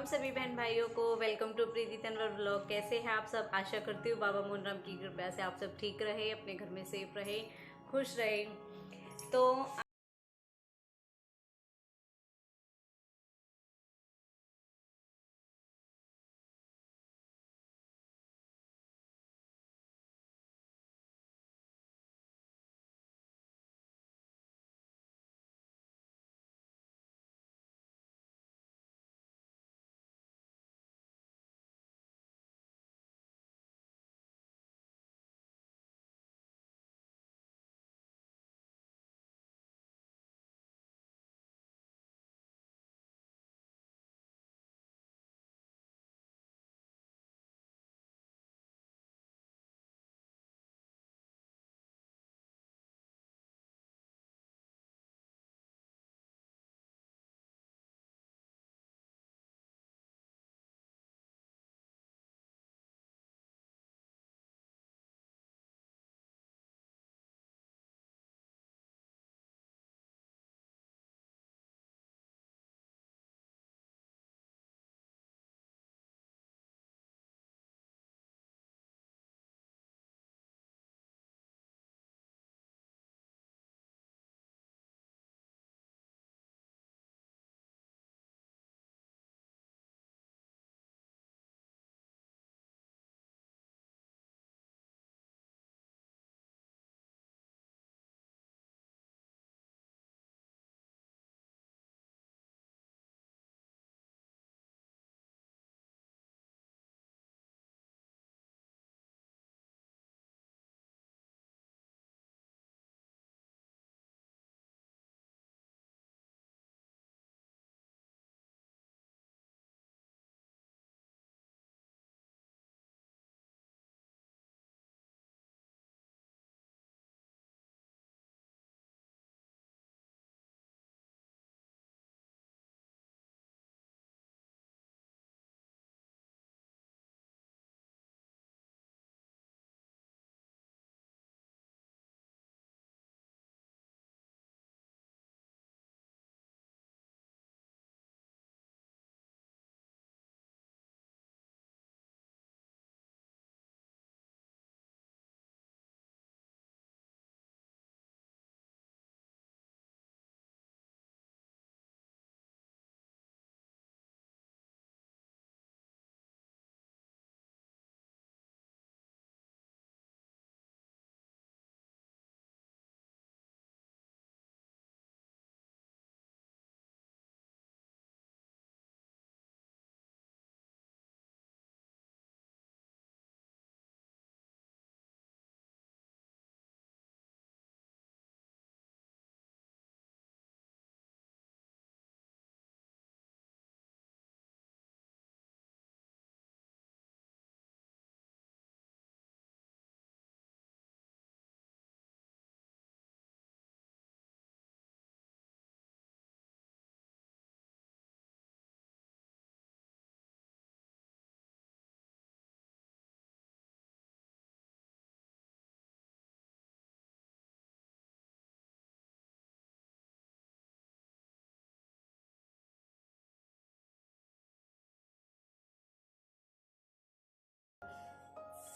हम सभी बहन भाइयों को welcome to Preeti Tanwar vlog. कैसे हैं आप सब? आशा करती हूँ बाबा मोहनराम की कृपा से आप सब ठीक रहे, अपने घर में सेफ रहे, खुश रहे। तो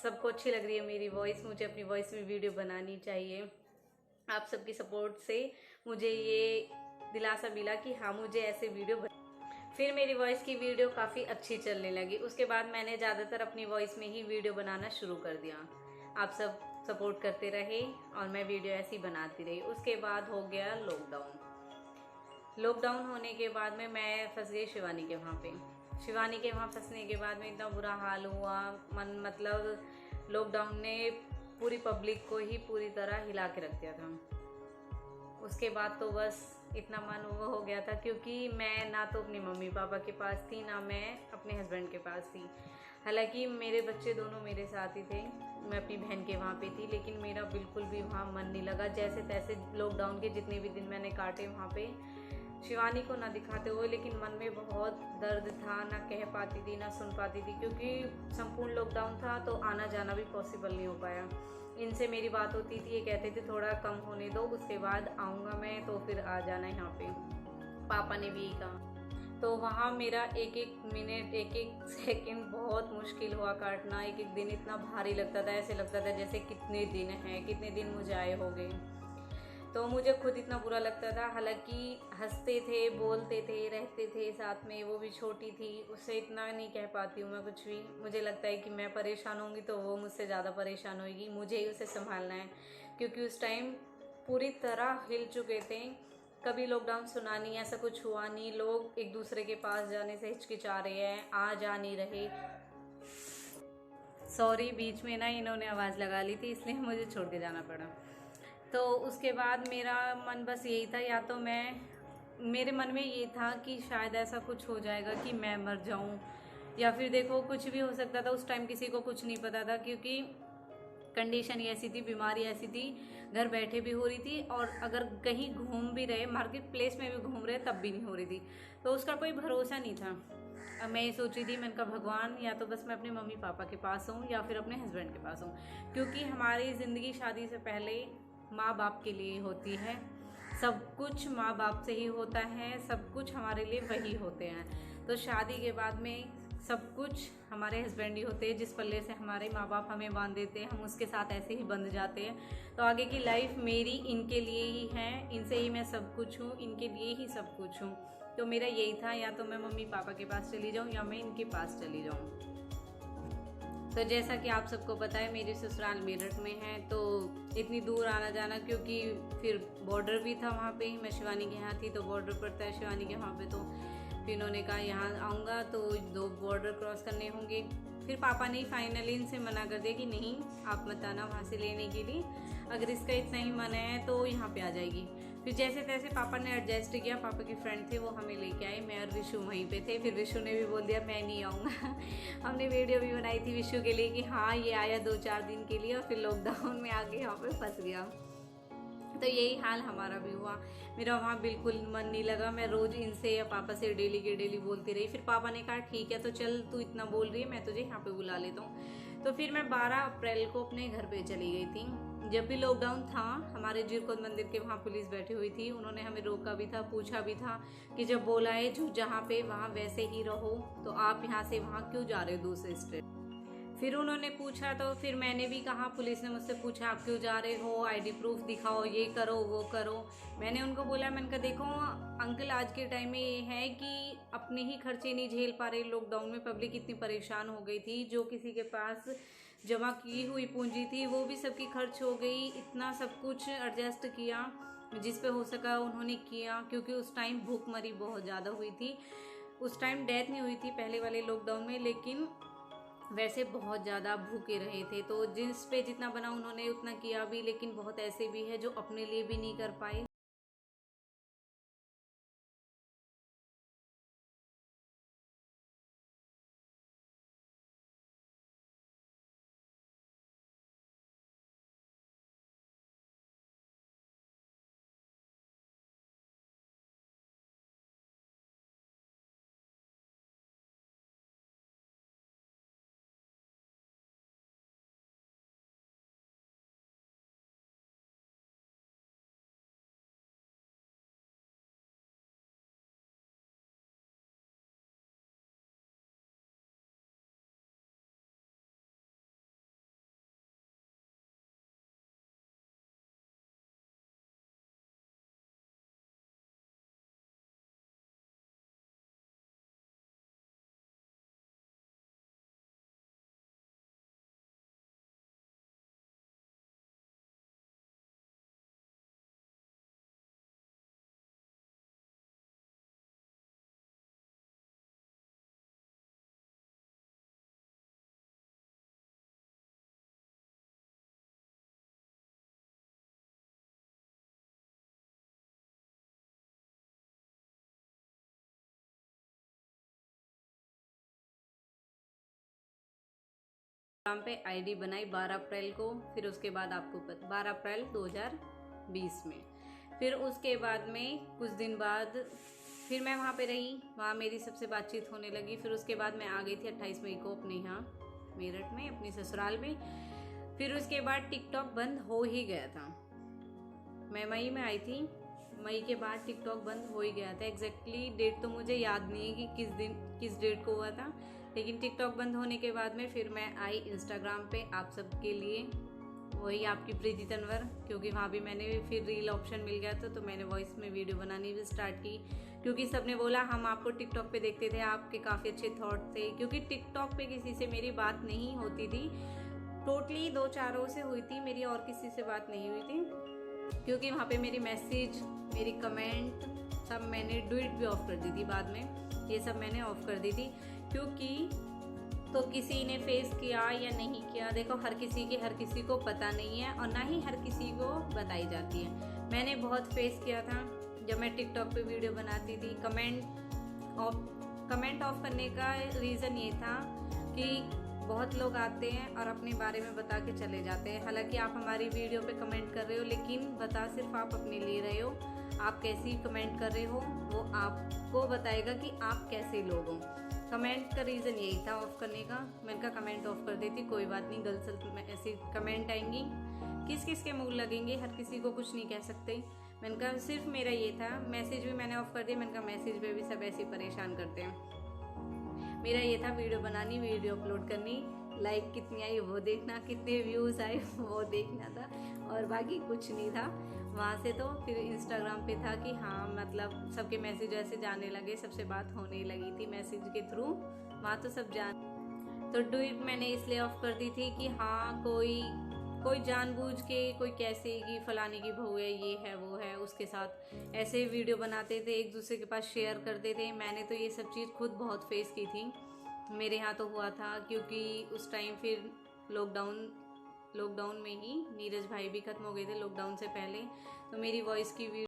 सबको अच्छी लग रही है मेरी वॉइस, मुझे अपनी वॉइस में वीडियो बनानी चाहिए। आप सबकी सपोर्ट से मुझे ये दिलासा मिला कि हाँ मुझे ऐसे वीडियो फिर मेरी वॉइस की वीडियो काफ़ी अच्छी चलने लगी। उसके बाद मैंने ज़्यादातर अपनी वॉइस में ही वीडियो बनाना शुरू कर दिया। आप सब सपोर्ट करते रहे और मैं वीडियो ऐसी बनाती रही। उसके बाद हो गया लॉकडाउन होने के बाद में मैं फंस गई शिवानी के वहाँ पे। शिवानी के वहाँ फंसने के बाद में इतना बुरा हाल हुआ, मतलब लॉकडाउन ने पूरी पब्लिक को ही पूरी तरह हिला के रख दिया था। उसके बाद तो बस इतना मन वो हो गया था, क्योंकि मैं ना तो अपने मम्मी पापा के पास थी ना मैं अपने हस्बैंड के पास थी। हालांकि मेरे बच्चे दोनों मेरे साथ ही थे, मैं अपनी बहन के वहाँ पे थी, लेकिन मेरा बिल्कुल भी वहाँ मन नहीं लगा। जैसे तैसे लॉकडाउन के जितने भी दिन मैंने काटे वहाँ पे शिवानी को ना दिखाते हुए, लेकिन मन में बहुत दर्द था, ना कह पाती थी ना सुन पाती थी, क्योंकि संपूर्ण लॉकडाउन था तो आना जाना भी पॉसिबल नहीं हो पाया। इनसे मेरी बात होती थी, ये कहते थे थोड़ा कम होने दो, उसके बाद आऊँगा मैं तो फिर आ जाना यहाँ पे। पापा ने भी यही कहा। तो वहाँ मेरा एक एक मिनट एक एक सेकंड बहुत मुश्किल हुआ काटना। एक एक दिन इतना भारी लगता था, ऐसे लगता था जैसे कितने दिन हैं, कितने दिन मुझे आए हो गए। तो मुझे खुद इतना बुरा लगता था। हालांकि हंसते थे, बोलते थे, रहते थे साथ में, वो भी छोटी थी, उससे इतना नहीं कह पाती हूँ मैं कुछ भी। मुझे लगता है कि मैं परेशान होंगी तो वो मुझसे ज़्यादा परेशान होगी, मुझे ही उसे संभालना है, क्योंकि उस टाइम पूरी तरह हिल चुके थे। कभी लॉकडाउन सुना नहीं, ऐसा कुछ हुआ नहीं, लोग एक दूसरे के पास जाने से हिचकिचा रहे हैं, आ जा नहीं रहे। सॉरी, बीच में ना इन्होंने आवाज़ लगा ली थी, इसलिए मुझे छोड़ के जाना पड़ा। तो उसके बाद मेरा मन बस यही था, या तो मेरे मन में ये था कि शायद ऐसा कुछ हो जाएगा कि मैं मर जाऊं, या फिर देखो कुछ भी हो सकता था। उस टाइम किसी को कुछ नहीं पता था, क्योंकि कंडीशन ही ऐसी थी, बीमारी ऐसी थी, घर बैठे भी हो रही थी, और अगर कहीं घूम भी रहे, मार्केट प्लेस में भी घूम रहे, तब भी नहीं हो रही थी। तो उसका कोई भरोसा नहीं था। अब मैं ये सोच रही थी, मैंने कहा भगवान, या तो बस मैं अपने मम्मी पापा के पास हूँ या फिर अपने हस्बैंड के पास हूँ, क्योंकि हमारी ज़िंदगी शादी से पहले माँ बाप के लिए होती है। सब कुछ माँ बाप से ही होता है, सब कुछ हमारे लिए वही होते हैं। तो शादी के बाद में सब कुछ हमारे हस्बैंड ही होते हैं, जिस पल्ले से हमारे माँ बाप हमें बांध देते हैं, हम उसके साथ ऐसे ही बंध जाते हैं। तो आगे की लाइफ मेरी इनके लिए ही है, इनसे ही मैं सब कुछ हूँ, इनके लिए ही सब कुछ हूँ। तो मेरा यही था, या तो मैं मम्मी पापा के पास चली जाऊँ या मैं इनके पास चली जाऊँ। तो जैसा कि आप सबको पता है, मेरी ससुराल मेरठ में है, तो इतनी दूर आना जाना, क्योंकि फिर बॉर्डर भी था वहाँ पे। मैं शिवानी के यहाँ थी तो बॉर्डर पड़ता है शिवानी के वहाँ पे, तो फिर इन्होंने कहा यहाँ आऊँगा तो 2 बॉर्डर क्रॉस करने होंगे। फिर पापा ने फाइनली इनसे मना कर दिया कि नहीं, आप मत आना वहाँ से लेने के लिए, अगर इसका इतना ही मन है तो यहाँ पे आ जाएगी। फिर जैसे तैसे पापा ने एडजस्ट किया, पापा के फ्रेंड थे वो हमें लेके आए, मैं और विशु वहीं पे थे। फिर विशु ने भी बोल दिया मैं नहीं आऊँगा। हमने वीडियो भी बनाई थी विशु के लिए कि हाँ ये आया 2-4 दिन के लिए, और फिर लॉकडाउन में आके यहाँ पे फंस गया। तो यही हाल हमारा भी हुआ। मेरा वहाँ बिल्कुल मन नहीं लगा, मैं रोज इनसे या पापा से डेली के डेली बोलती रही। फिर पापा ने कहा ठीक है, तो चल तू इतना बोल रही है, मैं तुझे यहाँ पे बुला लेता हूँ। तो फिर मैं 12 अप्रैल को अपने घर पे चली गई थी। जब भी लॉकडाउन था, हमारे जीरकोद मंदिर के वहाँ पुलिस बैठी हुई थी, उन्होंने हमें रोका भी था, पूछा भी था कि जब बोला है जो जहाँ पे वहाँ वैसे ही रहो, तो आप यहाँ से वहाँ क्यों जा रहे हो दूसरे स्टेट। फिर उन्होंने पूछा, तो फिर मैंने भी कहा, पुलिस ने मुझसे पूछा आप क्यों जा रहे हो, आईडी प्रूफ दिखाओ, ये करो वो करो। मैंने उनको बोला, मैंने कहा देखो अंकल, आज के टाइम में ये है कि अपने ही खर्चे नहीं झेल पा रहे। लॉकडाउन में पब्लिक इतनी परेशान हो गई थी, जो किसी के पास जमा की हुई पूंजी थी वो भी सबकी खर्च हो गई। इतना सब कुछ एडजस्ट किया, जिस पे हो सका उन्होंने किया, क्योंकि उस टाइम भूखमरी बहुत ज़्यादा हुई थी। उस टाइम डेथ नहीं हुई थी पहले वाले लॉकडाउन में, लेकिन वैसे बहुत ज़्यादा भूखे रहे थे। तो जिस पे जितना बना उन्होंने उतना किया भी, लेकिन बहुत ऐसे भी है जो अपने लिए भी नहीं कर पाए। काम पे आईडी बनाई 12 अप्रैल को, फिर उसके बाद आपको 12 अप्रैल 2020 में। फिर उसके बाद में कुछ दिन बाद फिर मैं वहाँ पे रही, वहाँ मेरी सबसे बातचीत होने लगी। फिर उसके बाद मैं आ गई थी 28 मई को अपने यहाँ मेरठ में, अपनी ससुराल में। फिर उसके बाद टिकटॉक बंद हो ही गया था। मैं मई में आई थी, मई के बाद टिकटॉक बंद हो ही गया था। एग्जैक्टली डेट तो मुझे याद नहीं है कि किस दिन किस डेट को हुआ था, लेकिन टिकटॉक बंद होने के बाद में फिर मैं आई इंस्टाग्राम पे आप सबके लिए, वही आपकी प्रीति तनवर, क्योंकि वहाँ भी मैंने फिर रील ऑप्शन मिल गया था, तो मैंने वॉइस में वीडियो बनानी भी स्टार्ट की। क्योंकि सबने बोला हम आपको टिकटॉक पे देखते थे, आपके काफ़ी अच्छे थॉट थे। क्योंकि टिकटॉक पे किसी से मेरी बात नहीं होती थी, टोटली 2-4 से हुई थी मेरी, और किसी से बात नहीं हुई थी। क्योंकि वहाँ पे मेरी मैसेज, मेरी कमेंट सब मैंने डुइट भी ऑफ कर दी थी बाद में, ये सब मैंने ऑफ कर दी थी। क्योंकि तो किसी ने फेस किया या नहीं किया, देखो हर किसी को पता नहीं है, और ना ही हर किसी को बताई जाती है। मैंने बहुत फेस किया था जब मैं टिकटॉक पे वीडियो बनाती थी। कमेंट ऑफ करने का रीज़न ये था कि बहुत लोग आते हैं और अपने बारे में बता के चले जाते हैं। हालांकि आप हमारी वीडियो पे कमेंट कर रहे हो, लेकिन बता सिर्फ आप अपने लिए रहे हो। आप कैसी कमेंट कर रहे हो वो आपको बताएगा कि आप कैसे लोग हो। कमेंट का रीज़न यही था ऑफ करने का। मैंने कहा कमेंट ऑफ कर देती, कोई बात नहीं, गर्ल्स में ऐसी कमेंट आएंगी, किस किस के मुंह लगेंगे, हर किसी को कुछ नहीं कह सकते। मैंने कहा सिर्फ मेरा ये था। मैसेज भी मैंने ऑफ कर दिया, मैंने कहा मैसेज पे भी सब ऐसे परेशान करते हैं। मेरा ये था वीडियो बनानी, वीडियो अपलोड करनी, लाइक कितनी आई वो देखना, कितने व्यूज़ आए वो देखना था, और बाकी कुछ नहीं था। वहाँ से तो फिर इंस्टाग्राम पे था कि हाँ मतलब सबके मैसेज ऐसे जाने लगे, सबसे बात होने लगी थी मैसेज के थ्रू, वहाँ तो सब जान। तो डुइट मैंने इसलिए ऑफ कर दी थी कि हाँ कोई जानबूझ के, कोई कैसे कि फलाने की बहू है, ये है वो है, उसके साथ ऐसे वीडियो बनाते थे, एक दूसरे के पास शेयर करते थे। मैंने तो ये सब चीज़ खुद बहुत फेस की थी, मेरे यहाँ तो हुआ था। क्योंकि उस टाइम फिर लॉकडाउन में ही नीरज भाई भी खत्म हो गए थे लॉकडाउन से पहले, तो मेरी वॉइस की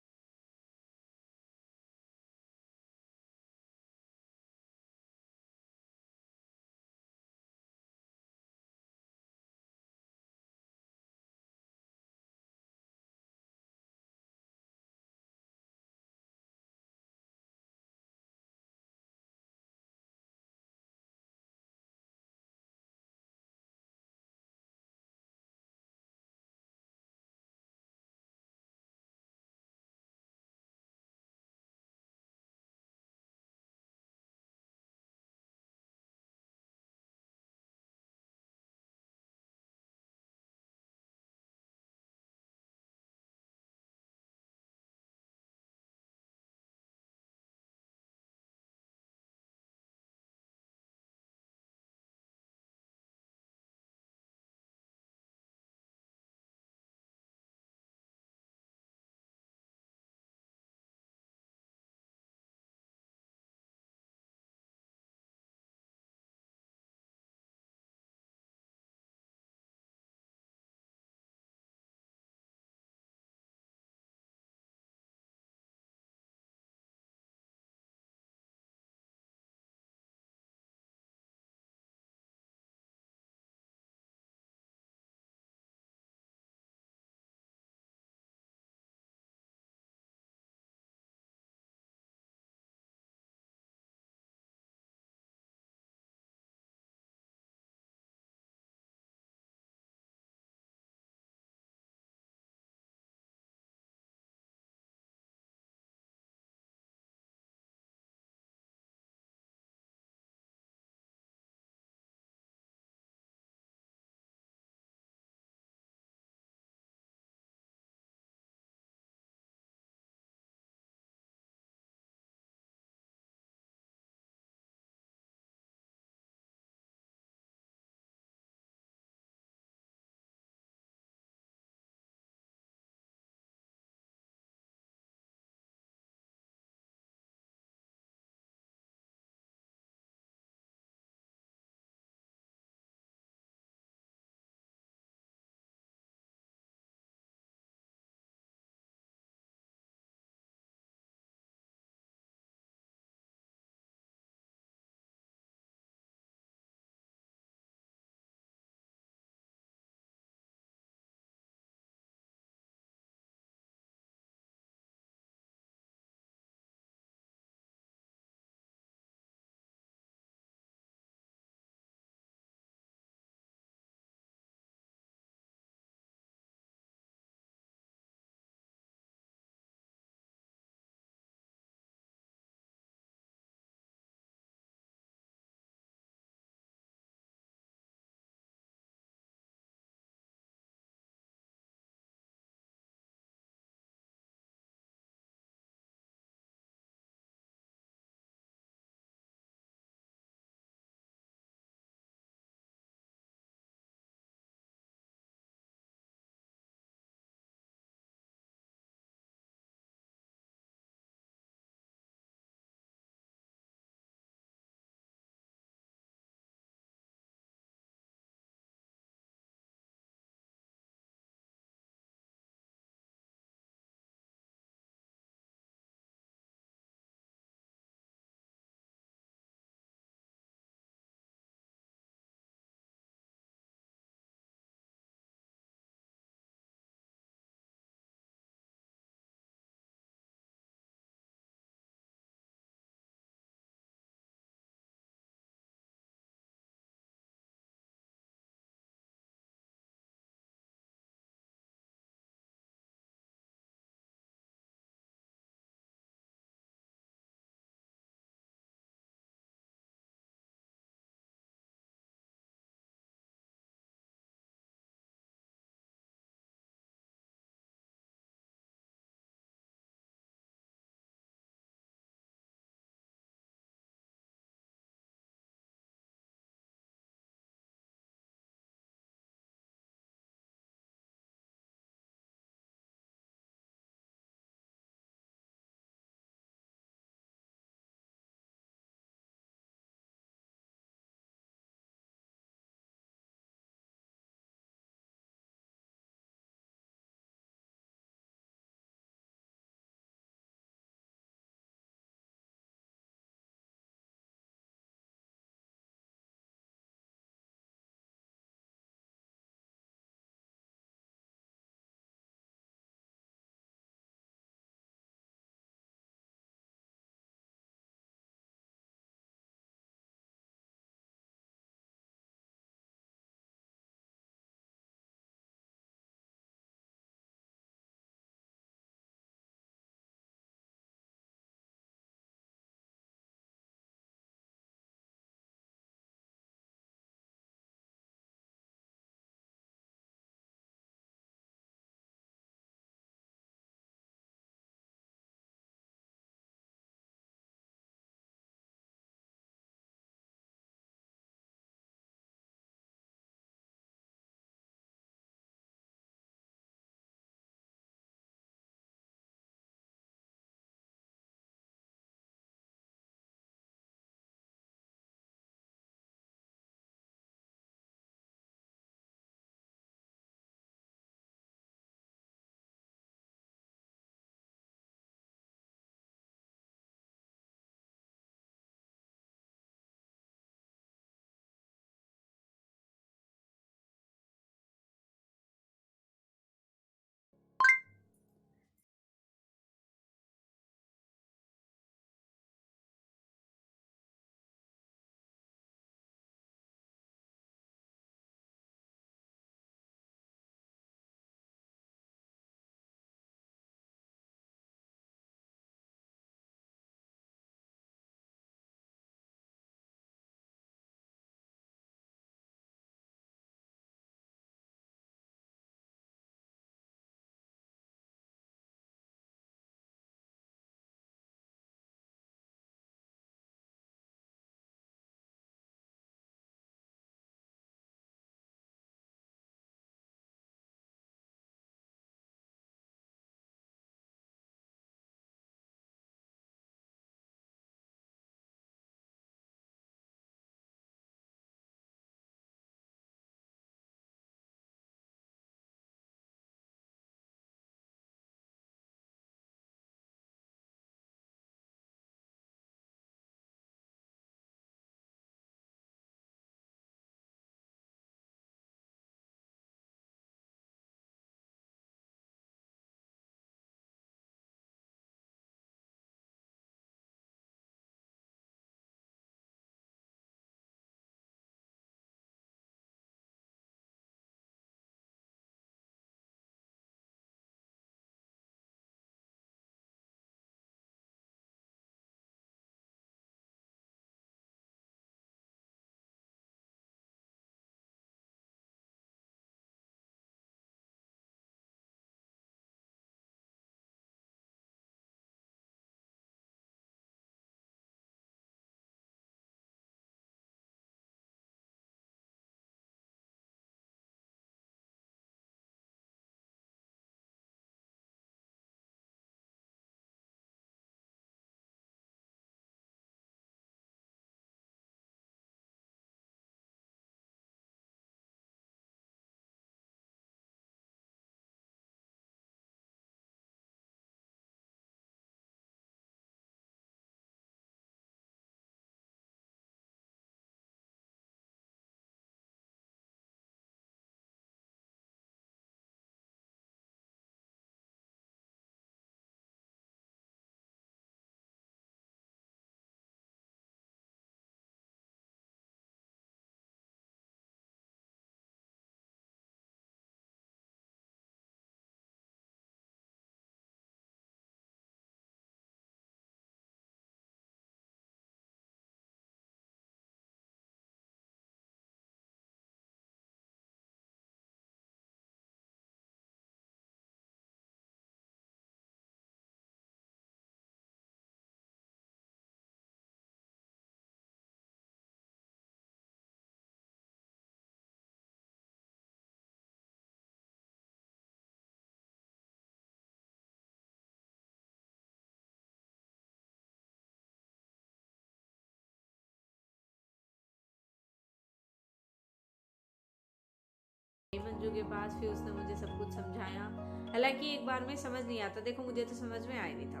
के पास, फिर उसने मुझे सब कुछ समझाया। हालांकि एक बार में समझ नहीं आता, देखो मुझे तो समझ में आया नहीं था।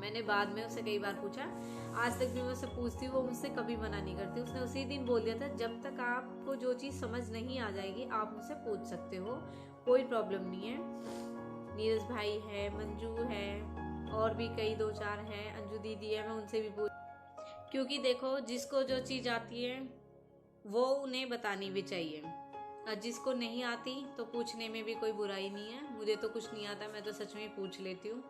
मैंने बाद में उससे कई बार पूछा, आज तक भी मैं उससे पूछती हूँ, वो मुझसे कभी मना नहीं करती। उसने उसी दिन बोल दिया था, जब तक आपको जो चीज़ समझ नहीं आ जाएगी आप मुझसे पूछ सकते हो, कोई प्रॉब्लम नहीं है। नीरज भाई है, मंजू है, और भी कई 2-4 हैं, अंजू दीदी है, मैं उनसे भी पूछ, क्योंकि देखो जिसको जो चीज़ आती है वो उन्हें बतानी भी चाहिए, और जिसको नहीं आती तो पूछने में भी कोई बुराई नहीं है। मुझे तो कुछ नहीं आता, मैं तो सच में पूछ लेती हूँ,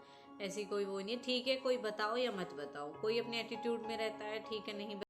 ऐसी कोई वो नहीं है। ठीक है, कोई बताओ या मत बताओ, कोई अपने एटीट्यूड में रहता है, ठीक है, नहीं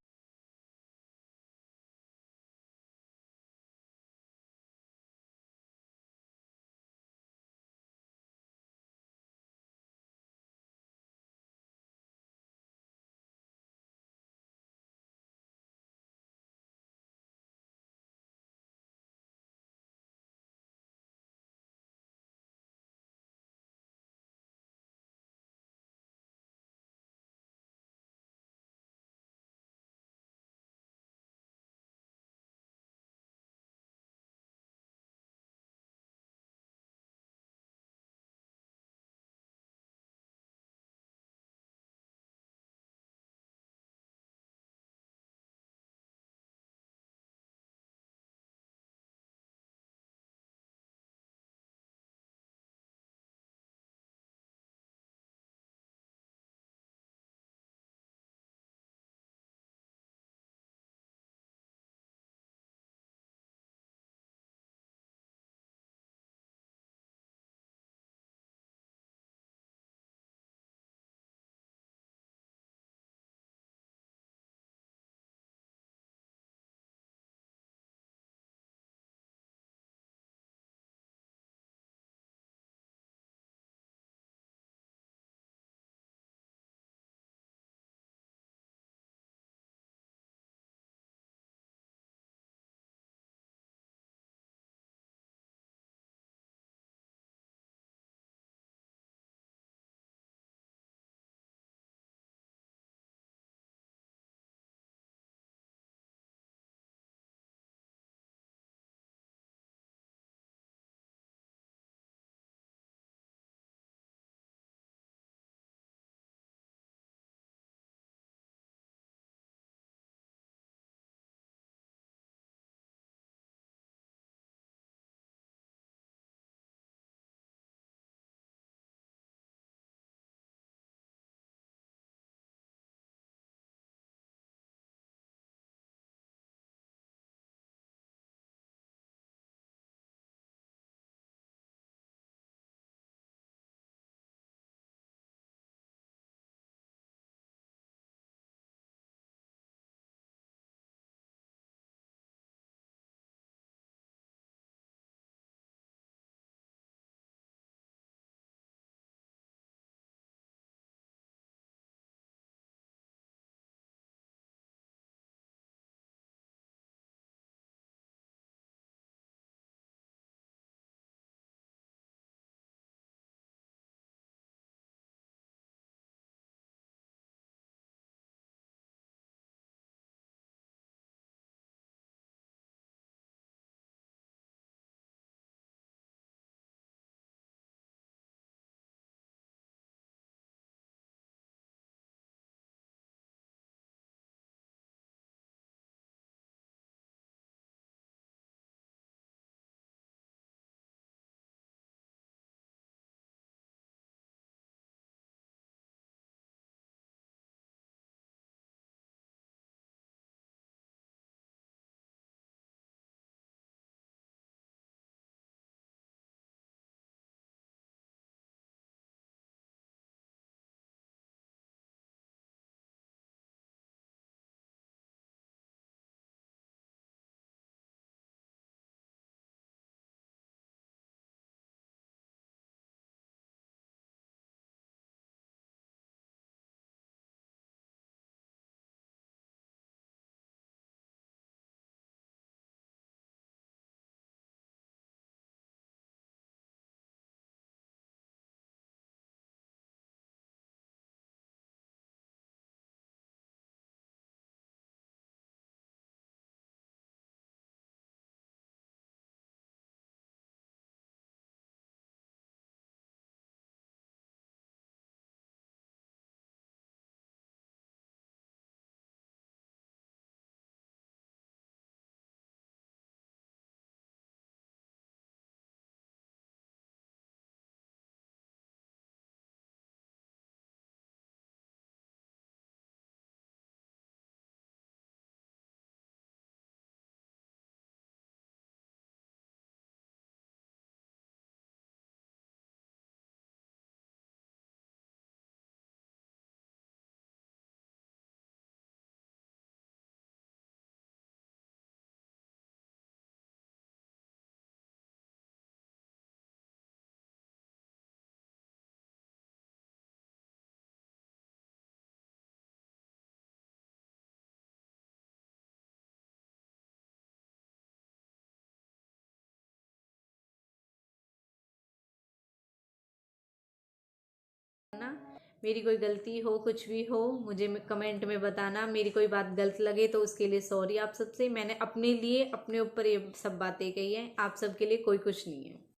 मेरी कोई गलती हो, कुछ भी हो, मुझे कमेंट में बताना। मेरी कोई बात गलत लगे तो उसके लिए सॉरी आप सबसे। मैंने अपने लिए, अपने ऊपर ये सब बातें कही हैं, आप सबके लिए कोई कुछ नहीं है।